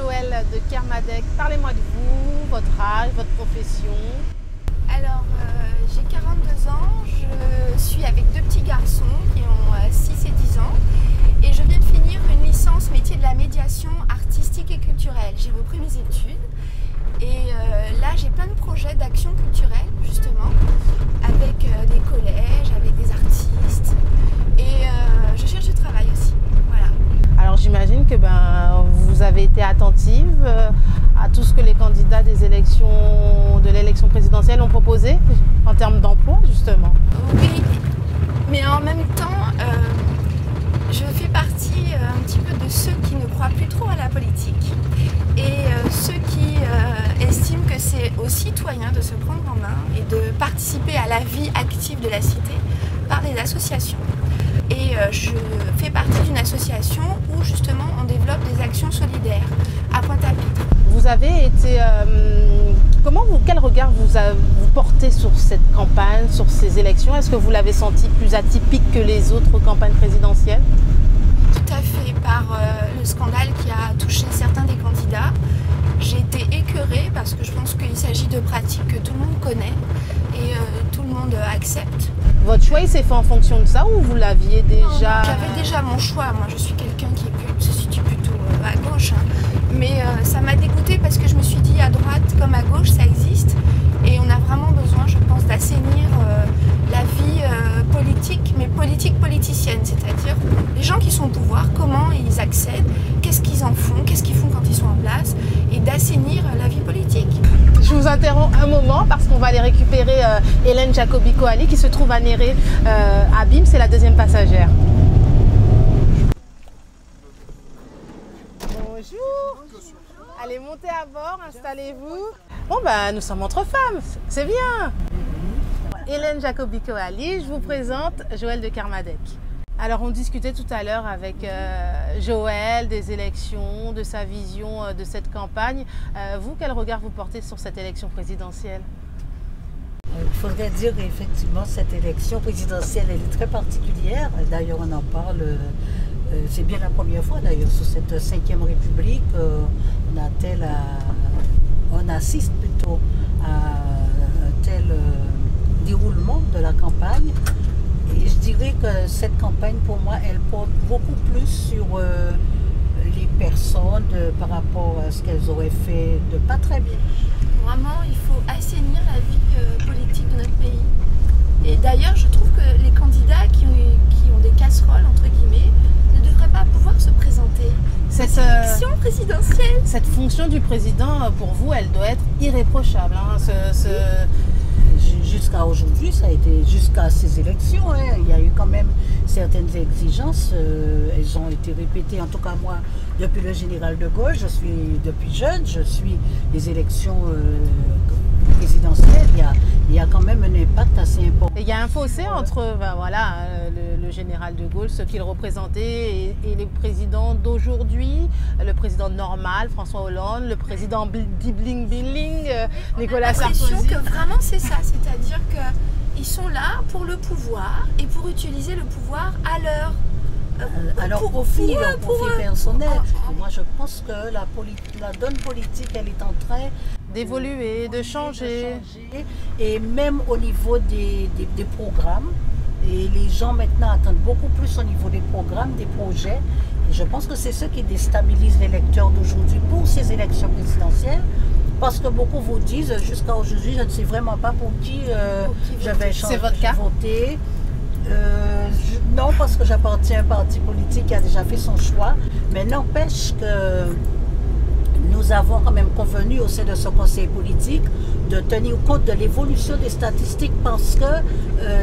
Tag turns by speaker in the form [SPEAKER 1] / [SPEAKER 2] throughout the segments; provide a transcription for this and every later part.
[SPEAKER 1] Joëlle de Kermadec. Parlez-moi de vous, votre âge, votre profession.
[SPEAKER 2] Alors, j'ai 42 ans, je suis avec deux petits garçons qui ont 6 et 10 ans et je viens de finir une licence métier de la médiation artistique et culturelle. J'ai repris mes études et là j'ai plein de projets d'action culturelle justement avec des collèges, avec des artistes et je cherche du travail aussi. Voilà.
[SPEAKER 1] Alors j'imagine que vous avez été attentive à tout ce que les candidats de l'élection présidentielle ont proposé en termes d'emploi justement.
[SPEAKER 2] Oui, mais en même temps, je fais partie un petit peu de ceux qui ne croient plus trop à la politique et ceux qui estiment que c'est aux citoyens de se prendre en main et de participer à la vie active de la cité par des associations. Et je fais partie d'une association où justement on développe des actions solidaires à Pointe-à-Pitre.
[SPEAKER 1] Vous avez été... quel regard vous portez sur cette campagne, sur ces élections? Est-ce que vous l'avez senti plus atypique que les autres campagnes présidentielles?
[SPEAKER 2] Tout à fait, par le scandale qui a touché certains des candidats. J'ai été écœurée parce que je pense qu'il s'agit de pratiques que tout le monde connaît et tout le monde accepte.
[SPEAKER 1] Votre choix, il s'est fait en fonction de ça ou vous l'aviez déjà...
[SPEAKER 2] J'avais déjà mon choix. Moi, je suis quelqu'un qui se situe plutôt à gauche. Mais ça m'a dégoûtée parce que je me suis dit à droite comme à gauche, ça existe. Et on a vraiment besoin, je pense, d'assainir la vie politique, mais politique politicienne. C'est-à-dire les gens qui sont au pouvoir, comment ils accèdent, qu'est-ce qu'ils en font, qu'est-ce qu'ils font quand ils sont en place, et d'assainir la vie politique.
[SPEAKER 1] Je vous interromps un moment parce qu'on va aller récupérer Hélène Jacobi-Coali qui se trouve à Néré à BIM, c'est la deuxième passagère. Bonjour. Allez, montez à bord, installez-vous. Bon, nous sommes entre femmes, c'est bien. Hélène Jacobi-Coali, je vous présente Joëlle de Kermadec. Alors, on discutait tout à l'heure avec Joëlle des élections, de sa vision de cette campagne. Vous, quel regard vous portez sur cette élection présidentielle?
[SPEAKER 3] Il faudrait dire effectivement cette élection présidentielle, elle est très particulière. D'ailleurs, on en parle, c'est bien la première fois d'ailleurs, sous cette 5e République, on assiste plutôt à un tel déroulement de la campagne. Et je dirais que cette campagne, pour moi, elle porte beaucoup plus sur les personnes par rapport à ce qu'elles auraient fait de pas très bien.
[SPEAKER 2] Vraiment, il faut assainir la vie politique de notre pays. Et d'ailleurs, je trouve que les candidats qui ont des casseroles, entre guillemets, ne devraient pas pouvoir se présenter. Cette élection présidentielle.
[SPEAKER 1] Cette fonction du président, pour vous, elle doit être irréprochable. Hein,
[SPEAKER 3] Jusqu'à aujourd'hui, ça a été jusqu'à ces élections. Hein, il y a eu quand même certaines exigences. Elles ont été répétées, en tout cas moi, depuis le général de Gaulle. Depuis jeune, je suis les élections présidentielles. Il y a quand même un impact assez important.
[SPEAKER 1] Il y a un fossé entre le général de Gaulle, ce qu'il représentait, et les présidents d'aujourd'hui, le président normal, François Hollande, le président bling-bling, Nicolas Sarkozy.
[SPEAKER 2] J'ai l'impression que vraiment c'est ça, c'est-à-dire qu'ils sont là pour le pouvoir et pour utiliser le pouvoir à leur
[SPEAKER 3] profit personnel. Moi je pense que la donne politique, elle est en train
[SPEAKER 1] d'évoluer, de changer.
[SPEAKER 3] Et même au niveau des programmes. Et les gens maintenant attendent beaucoup plus au niveau des programmes, des projets. Et je pense que c'est ce qui déstabilise les électeurs d'aujourd'hui pour ces élections présidentielles. Parce que beaucoup vous disent, jusqu'à aujourd'hui, je ne sais vraiment pas pour qui je vais voter. Non, parce que j'appartiens à un parti politique qui a déjà fait son choix. Mais n'empêche que nous avons quand même convenu au sein de ce conseil politique de tenir compte de l'évolution des statistiques parce que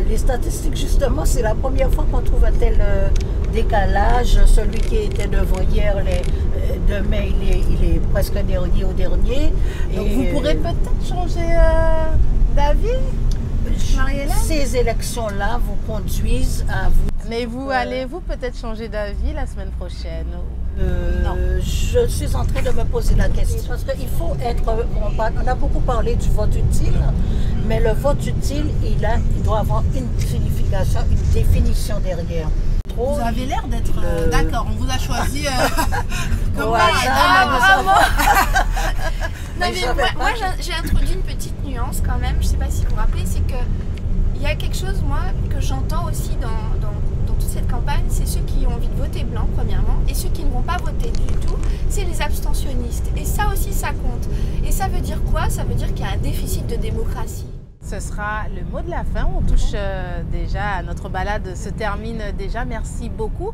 [SPEAKER 3] les statistiques, justement, c'est la première fois qu'on trouve un tel décalage. Celui qui était devant hier, demain, il est presque dernier au dernier.
[SPEAKER 1] Donc vous pourrez peut-être changer d'avis, Marie-Hélène?
[SPEAKER 3] Ces élections-là vous conduisent à vous...
[SPEAKER 1] Mais vous allez-vous peut-être changer d'avis la semaine prochaine?
[SPEAKER 3] Non. Je suis en train de me poser la question parce qu'il faut être... On a beaucoup parlé du vote utile, mais le vote utile, il doit avoir une signification, une définition derrière. trop.
[SPEAKER 1] Vous avez l'air d'être... D'accord, on vous a choisi comme
[SPEAKER 3] Ouais,
[SPEAKER 1] bravo.
[SPEAKER 2] Non, mais moi j'ai introduit une petite nuance quand même, je sais pas si vous vous rappelez, c'est que il y a quelque chose, moi, que j'entends aussi dans toute cette campagne, c'est ceux qui ont envie de voter blanc, premièrement, et ceux qui ne vont pas voter du tout, c'est les abstentionnistes. Et ça aussi, ça compte. Et ça veut dire quoi? Ça veut dire qu'il y a un déficit de démocratie.
[SPEAKER 1] Ce sera le mot de la fin. On touche déjà à notre balade, se termine déjà. Merci beaucoup.